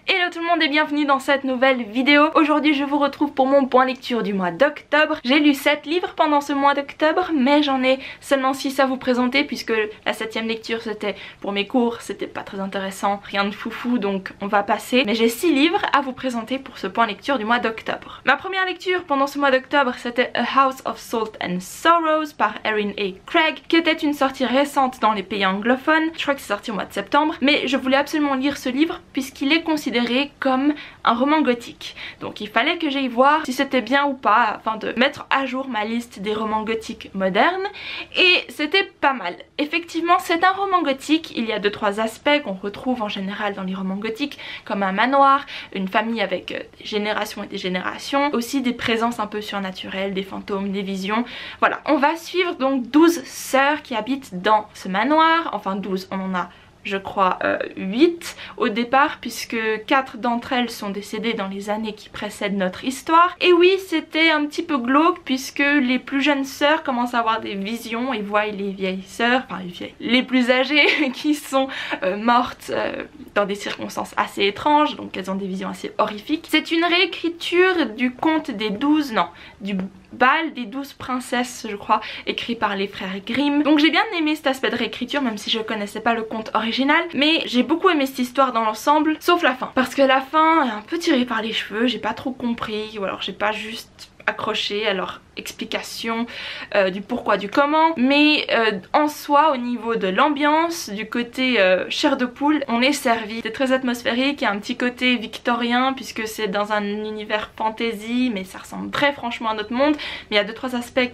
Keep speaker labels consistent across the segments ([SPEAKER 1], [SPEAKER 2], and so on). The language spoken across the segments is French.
[SPEAKER 1] Hello tout le monde et bienvenue dans cette nouvelle vidéo. Aujourd'hui je vous retrouve pour mon point lecture du mois d'octobre. J'ai lu 7 livres pendant ce mois d'octobre, mais j'en ai seulement 6 à vous présenter puisque la 7ème lecture c'était pour mes cours, c'était pas très intéressant, rien de foufou donc on va passer. Mais j'ai 6 livres à vous présenter pour ce point lecture du mois d'octobre. Ma première lecture pendant ce mois d'octobre c'était A House of Salt and Sorrows par Erin A. Craig, qui était une sortie récente dans les pays anglophones. Je crois que c'est sorti au mois de septembre, mais je voulais absolument lire ce livre puisqu'il est considéré comme un roman gothique. Donc il fallait que j'aille voir si c'était bien ou pas afin de mettre à jour ma liste des romans gothiques modernes et c'était pas mal. Effectivement c'est un roman gothique, il y a 2-3 aspects qu'on retrouve en général dans les romans gothiques comme un manoir, une famille avec des générations et des générations, aussi des présences un peu surnaturelles, des fantômes, des visions. Voilà, on va suivre donc 12 sœurs qui habitent dans ce manoir, enfin 12, on en a je crois 8 au départ puisque 4 d'entre elles sont décédées dans les années qui précèdent notre histoire. Et oui, c'était un petit peu glauque puisque les plus jeunes sœurs commencent à avoir des visions et voient les vieilles sœurs, enfin les plus âgées qui sont mortes dans des circonstances assez étranges, donc elles ont des visions assez horrifiques. C'est une réécriture du conte des 12, non, du Bal des 12 princesses je crois, écrit par les frères Grimm. Donc j'ai bien aimé cet aspect de réécriture même si je connaissais pas le conte original, mais j'ai beaucoup aimé cette histoire dans l'ensemble, sauf la fin. Parce que la fin est un peu tirée par les cheveux, j'ai pas trop compris, ou alors j'ai pas juste accroché à leur explication du pourquoi du comment, mais en soi au niveau de l'ambiance, du côté chair de poule, on est servi. C'est très atmosphérique, il y a un petit côté victorien puisque c'est dans un univers fantasy mais ça ressemble très franchement à notre monde, mais il y a 2-3 aspects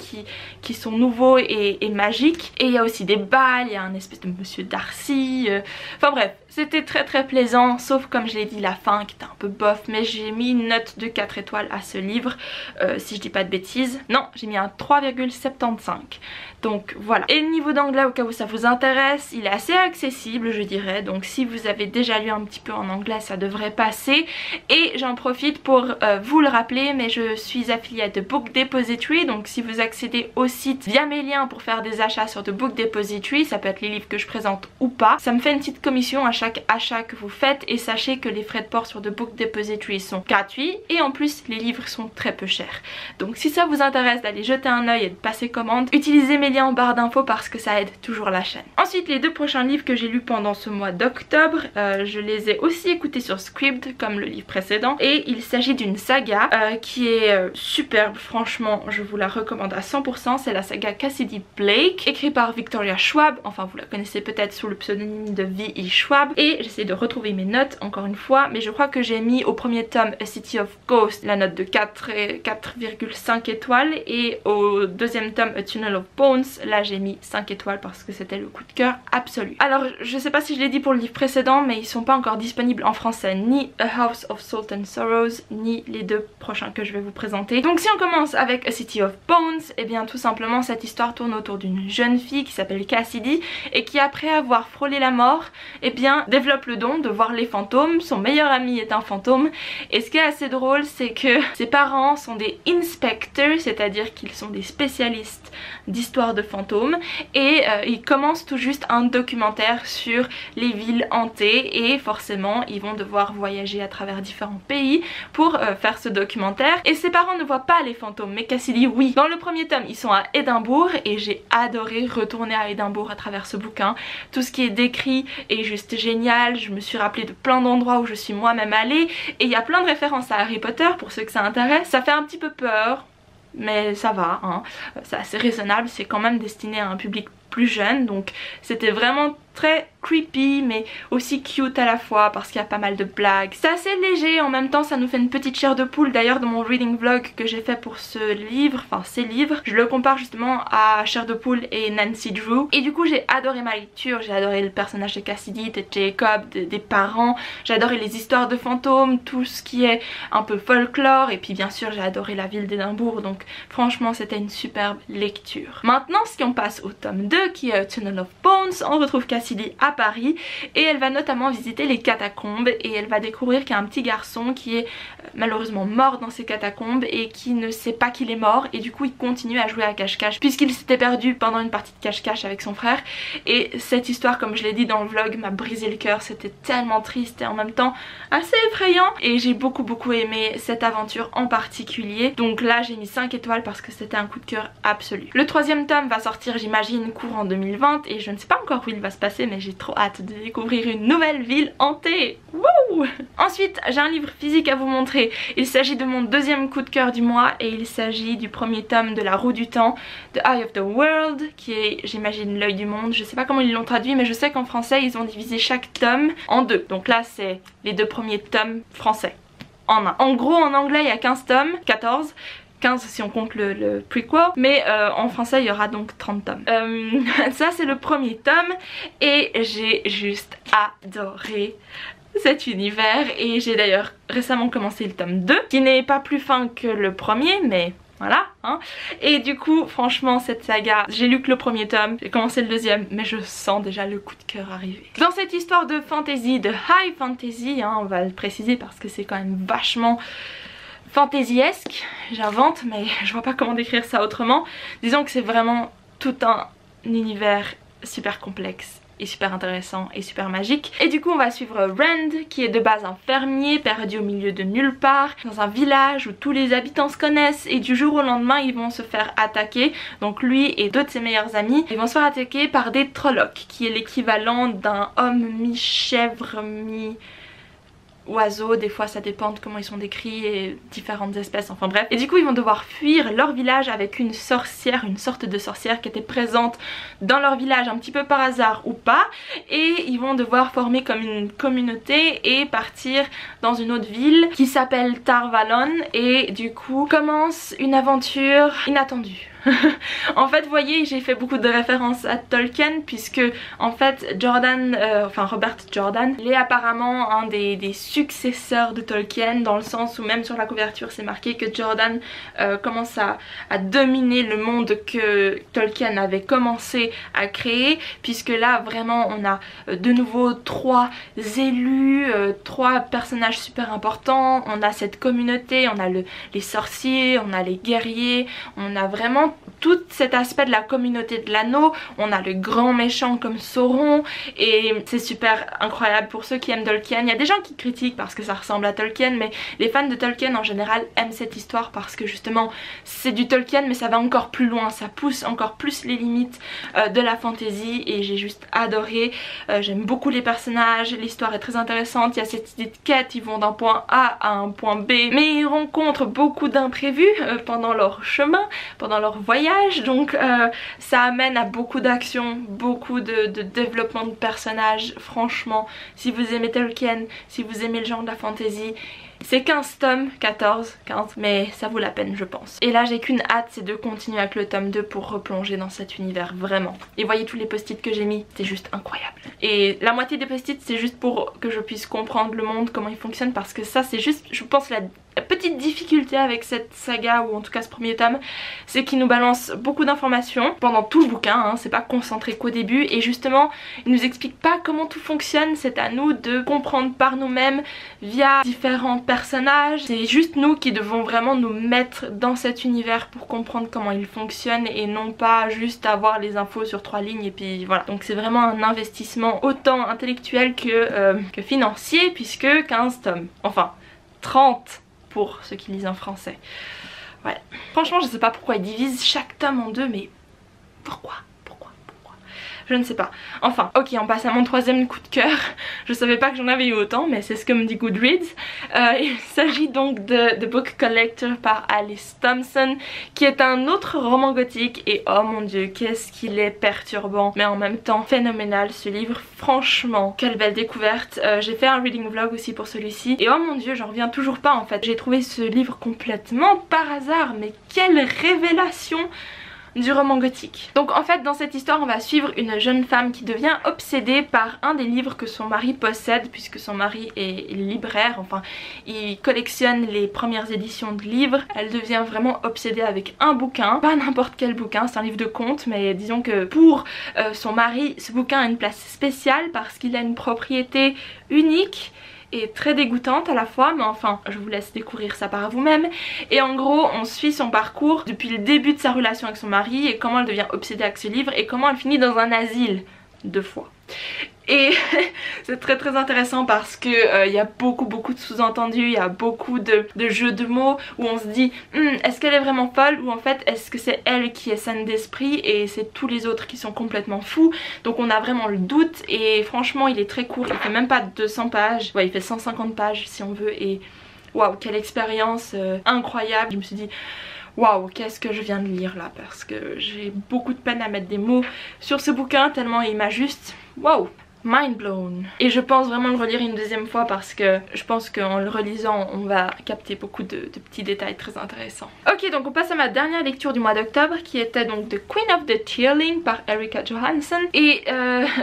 [SPEAKER 1] qui sont nouveaux et magiques, et il y a aussi des balles, il y a un espèce de monsieur Darcy, enfin bref, c'était très plaisant, sauf comme je l'ai dit la fin qui était un peu bof, mais j'ai mis une note de 4 étoiles à ce livre, si je dis pas de bêtises. Non, j'ai mis un 3,75. Donc voilà. Et le niveau d'anglais, au cas où ça vous intéresse, il est assez accessible je dirais. Donc si vous avez déjà lu un petit peu en anglais, ça devrait passer. Et j'en profite pour vous le rappeler, mais je suis affiliée de Book Depository. Donc si vous accédez au site via mes liens pour faire des achats sur The Book Depository, ça peut être les livres que je présente ou pas, ça me fait une petite commission à chaque achat que vous faites. Et sachez que les frais de port sur The Book Depository sont gratuits. Et en plus les livres sont très peu chers. Donc si ça vous intéresse d'aller jeter un œil et de passer commande, utilisez mes liens en barre d'infos parce que ça aide toujours la chaîne. Ensuite les 2 prochains livres que j'ai lus pendant ce mois d'octobre, je les ai aussi écoutés sur Scribd comme le livre précédent, et il s'agit d'une saga qui est superbe, franchement je vous la recommande à 100%. C'est la saga Cassidy Blake, écrite par Victoria Schwab, enfin vous la connaissez peut-être sous le pseudonyme de V.E. Schwab, et j'essaie de retrouver mes notes encore une fois, mais je crois que j'ai mis au premier tome A City of Ghosts la note de 4,5 étoiles, et au deuxième tome A Tunnel of Bones, là j'ai mis 5 étoiles parce que c'était le coup de cœur absolu. Alors je sais pas si je l'ai dit pour le livre précédent, mais ils sont pas encore disponibles en français, ni A House of Salt and Sorrows ni les 2 prochains que je vais vous présenter. Donc si on commence avec A City of Bones, et bien tout simplement cette histoire tourne autour d'une jeune fille qui s'appelle Cassidy et qui après avoir frôlé la mort, et bien développe le don de voir les fantômes. Son meilleur ami est un fantôme, et ce qui est assez drôle c'est que ses parents sont des inspectors, c'est-à-dire qu'ils sont des spécialistes d'histoire de fantômes, et ils commencent tout juste un documentaire sur les villes hantées, et forcément ils vont devoir voyager à travers différents pays pour faire ce documentaire. Et ses parents ne voient pas les fantômes, mais Cassidy oui. Dans le premier tome ils sont à Édimbourg, et j'ai adoré retourner à Édimbourg à travers ce bouquin. Tout ce qui est décrit est juste génial, je me suis rappelé de plein d'endroits où je suis moi-même allée, et il y a plein de références à Harry Potter pour ceux que ça intéresse. Ça fait un petit peu peur, mais ça va, hein. C'est assez raisonnable, c'est quand même destiné à un public plus jeune, donc c'était vraiment très creepy mais aussi cute à la fois parce qu'il y a pas mal de blagues. C'est assez léger, en même temps ça nous fait une petite chair de poule. D'ailleurs dans mon reading vlog que j'ai fait pour ce livre, enfin ces livres, je le compare justement à Chair de poule et Nancy Drew, et du coup j'ai adoré ma lecture, j'ai adoré le personnage de Cassidy, de Jacob, des parents, j'ai adoré les histoires de fantômes, tout ce qui est un peu folklore, et puis bien sûr j'ai adoré la ville d'Édimbourg, donc franchement c'était une superbe lecture. Maintenant si on passe au tome 2, 2 qui est Tunnel of Bones. On retrouve Cassidy à Paris et elle va notamment visiter les catacombes et elle va découvrir qu'il y a un petit garçon qui est malheureusement mort dans ces catacombes et qui ne sait pas qu'il est mort, et du coup il continue à jouer à cache-cache puisqu'il s'était perdu pendant une partie de cache-cache avec son frère. Et cette histoire, comme je l'ai dit dans le vlog, m'a brisé le cœur. C'était tellement triste et en même temps assez effrayant, et j'ai beaucoup aimé cette aventure en particulier. Donc là j'ai mis 5 étoiles parce que c'était un coup de cœur absolu. Le troisième tome va sortir, j'imagine, courant 2020 et je ne sais pas encore où il va se passer, mais j'ai trop hâte de découvrir une nouvelle ville hantée. Wouh! Ensuite j'ai un livre physique à vous montrer. Il s'agit de mon deuxième coup de cœur du mois et il s'agit du premier tome de La Roue du Temps, The Eye of the World, qui est, j'imagine, l'œil du monde. Je sais pas comment ils l'ont traduit, mais je sais qu'en français ils ont divisé chaque tome en deux. Donc là c'est les deux premiers tomes français en un. En gros en anglais il y a 15 tomes, 14. 15 si on compte le prequel, mais en français il y aura donc 30 tomes. Ça c'est le premier tome et j'ai juste adoré cet univers, et j'ai d'ailleurs récemment commencé le tome 2 qui n'est pas plus fin que le premier, mais voilà hein. Et du coup franchement cette saga, j'ai lu que le premier tome, j'ai commencé le deuxième, mais je sens déjà le coup de cœur arriver. Dans cette histoire de fantasy, de high fantasy hein, on va le préciser parce que c'est quand même vachement fantasyesque, j'invente mais je vois pas comment décrire ça autrement. Disons que c'est vraiment tout un univers super complexe et super intéressant et super magique. Et du coup on va suivre Rand qui est de base un fermier perdu au milieu de nulle part dans un village où tous les habitants se connaissent, et du jour au lendemain ils vont se faire attaquer. Donc lui et deux de ses meilleurs amis, ils vont se faire attaquer par des Trollocs qui est l'équivalent d'un homme mi-chèvre, mi oiseaux, des fois ça dépend de comment ils sont décrits, et différentes espèces, enfin bref. Et du coup ils vont devoir fuir leur village avec une sorcière, une sorte de sorcière qui était présente dans leur village un petit peu par hasard ou pas, et ils vont devoir former comme une communauté et partir dans une autre ville qui s'appelle Tar Valon, et du coup commence une aventure inattendue. En fait vous voyez j'ai fait beaucoup de références à Tolkien puisque en fait Jordan, enfin Robert Jordan, il est apparemment un des successeurs de Tolkien, dans le sens où même sur la couverture c'est marqué que Jordan commence à dominer le monde que Tolkien avait commencé à créer, puisque là vraiment on a de nouveau 3 élus, 3 personnages super importants, on a cette communauté, on a les sorciers, on a les guerriers, on a vraiment tout cet aspect de la communauté de l'anneau, on a le grand méchant comme Sauron, et c'est super incroyable pour ceux qui aiment Tolkien. Il y a des gens qui critiquent parce que ça ressemble à Tolkien, mais les fans de Tolkien en général aiment cette histoire parce que justement c'est du Tolkien mais ça va encore plus loin, ça pousse encore plus les limites de la fantasy, et j'ai juste adoré. J'aime beaucoup les personnages, l'histoire est très intéressante, il y a cette idée de quête, ils vont d'un point A à un point B, mais ils rencontrent beaucoup d'imprévus pendant leur chemin, pendant leur voyage, donc ça amène à beaucoup d'action, beaucoup de développement de personnages. Franchement si vous aimez Tolkien, si vous aimez le genre de la fantasy, c'est 15 tomes, 15, mais ça vaut la peine je pense. Et là j'ai qu'une hâte, c'est de continuer avec le tome 2 pour replonger dans cet univers vraiment. Et voyez tous les post-it que j'ai mis, c'est juste incroyable. Et la moitié des post-it c'est juste pour que je puisse comprendre le monde, comment il fonctionne, parce que ça c'est juste, je pense, la petite difficulté avec cette saga, ou en tout cas ce premier tome, c'est qu'il nous balance beaucoup d'informations pendant tout le bouquin, hein, c'est pas concentré qu'au début, et justement il nous explique pas comment tout fonctionne, c'est à nous de comprendre par nous-mêmes via différents personnages. C'est juste nous qui devons vraiment nous mettre dans cet univers pour comprendre comment il fonctionne, et non pas juste avoir les infos sur 3 lignes et puis voilà. Donc c'est vraiment un investissement autant intellectuel que financier, puisque 15 tomes, enfin 30 pour ceux qui lisent en français. Ouais. Franchement je sais pas pourquoi ils divisent chaque tome en 2, mais pourquoi je ne sais pas. Enfin, ok, on passe à mon troisième coup de cœur. Je savais pas que j'en avais eu autant, mais c'est ce que me dit Goodreads. Il s'agit donc de The Book Collector par Alice Thompson, qui est un autre roman gothique, et oh mon dieu, qu'est-ce qu'il est perturbant, mais en même temps phénoménal ce livre. Franchement, quelle belle découverte. J'ai fait un reading vlog aussi pour celui-ci, et oh mon dieu, j'en reviens toujours pas en fait. J'ai trouvé ce livre complètement par hasard, mais quelle révélation du roman gothique. Donc en fait dans cette histoire on va suivre une jeune femme qui devient obsédée par un des livres que son mari possède, puisque son mari est libraire, enfin il collectionne les premières éditions de livres. Elle devient vraiment obsédée avec un bouquin, pas n'importe quel bouquin, c'est un livre de contes, mais disons que pour son mari ce bouquin a une place spéciale parce qu'il a une propriété unique et très dégoûtante à la fois, mais enfin je vous laisse découvrir ça par vous-même. Et en gros on suit son parcours depuis le début de sa relation avec son mari et comment elle devient obsédée avec ce livre et comment elle finit dans un asile 2 fois. Et c'est très intéressant parce que y a beaucoup de sous-entendus, il y a beaucoup de jeux de mots où on se dit est-ce qu'elle est vraiment folle ou en fait est-ce que c'est elle qui est saine d'esprit et c'est tous les autres qui sont complètement fous. Donc on a vraiment le doute et franchement il est très court, il fait même pas 200 pages, ouais il fait 150 pages si on veut et waouh quelle expérience incroyable. Je me suis dit waouh, qu'est-ce que je viens de lire là, parce que j'ai beaucoup de peine à mettre des mots sur ce bouquin tellement il m'a juste waouh, mind blown. Et je pense vraiment le relire une deuxième fois parce que je pense qu'en le relisant on va capter beaucoup de petits détails très intéressants. Ok, donc on passe à ma dernière lecture du mois d'octobre qui était donc The Queen of the Tearling par Erika Johansen. Et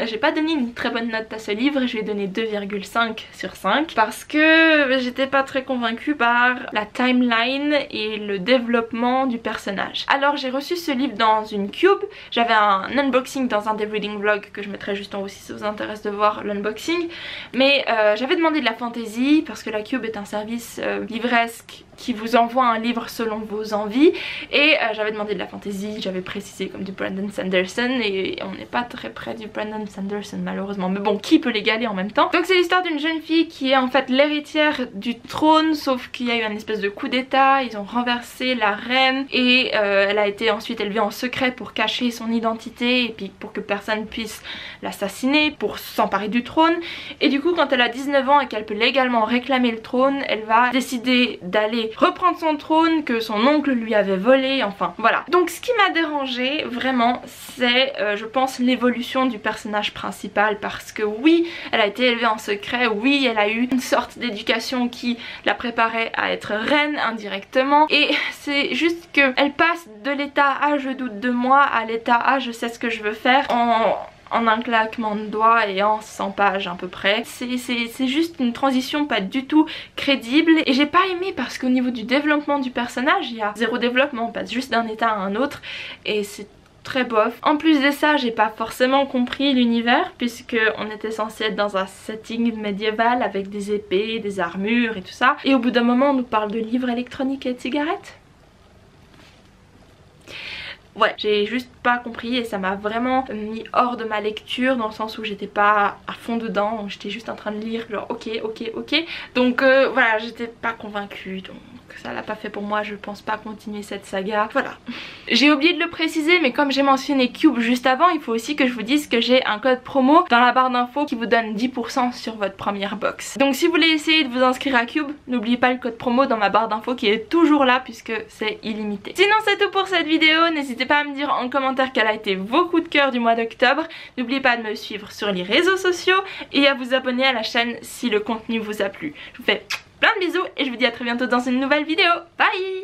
[SPEAKER 1] j'ai pas donné une très bonne note à ce livre, je lui ai donné 2,5 sur 5 parce que j'étais pas très convaincue par la timeline et le développement du personnage. Alors j'ai reçu ce livre dans une cube, j'avais un unboxing dans un des reading vlogs que je mettrai juste en haut si ça vous intéresse de voir l'unboxing, mais j'avais demandé de la fantasy parce que la Cube est un service livresque qui vous envoie un livre selon vos envies et j'avais demandé de la fantasy, j'avais précisé comme du Brandon Sanderson et on n'est pas très près du Brandon Sanderson malheureusement, mais bon qui peut l'égaler en même temps. Donc c'est l'histoire d'une jeune fille qui est en fait l'héritière du trône, sauf qu'il y a eu un espèce de coup d'état, ils ont renversé la reine et elle a été ensuite élevée en secret pour cacher son identité et puis pour que personne puisse l'assassiner, pour s'emparer du trône. Et du coup quand elle a 19 ans et qu'elle peut légalement réclamer le trône, elle va décider d'aller reprendre son trône que son oncle lui avait volé, enfin voilà. Donc ce qui m'a dérangée vraiment c'est je pense l'évolution du personnage principal parce que oui elle a été élevée en secret, oui elle a eu une sorte d'éducation qui la préparait à être reine indirectement et c'est juste que elle passe de l'état ah je doute de moi à l'état ah je sais ce que je veux faire en un claquement de doigts et en 100 pages à peu près. C'est juste une transition pas du tout crédible et j'ai pas aimé parce qu'au niveau du développement du personnage il y a zéro développement, on passe juste d'un état à un autre et c'est très bof. En plus de ça j'ai pas forcément compris l'univers puisque on était censé être dans un setting médiéval avec des épées, des armures et tout ça et au bout d'un moment on nous parle de livres électroniques et de cigarettes. Ouais, j'ai juste pas compris et ça m'a vraiment mis hors de ma lecture dans le sens où j'étais pas à fond dedans, j'étais juste en train de lire genre ok. Donc voilà, j'étais pas convaincue donc ça l'a pas fait pour moi, je pense pas continuer cette saga, voilà. J'ai oublié de le préciser mais comme j'ai mentionné Cube juste avant, il faut aussi que je vous dise que j'ai un code promo dans la barre d'infos qui vous donne 10% sur votre première box. Donc si vous voulez essayer de vous inscrire à Cube, n'oubliez pas le code promo dans ma barre d'infos qui est toujours là puisque c'est illimité. Sinon c'est tout pour cette vidéo, n'hésitez pas à me dire en commentaire quel a été vos coups de cœur du mois d'octobre. N'oubliez pas de me suivre sur les réseaux sociaux et à vous abonner à la chaîne si le contenu vous a plu. Je vous fais plein de bisous et je vous dis à très bientôt dans une nouvelle vidéo. Bye!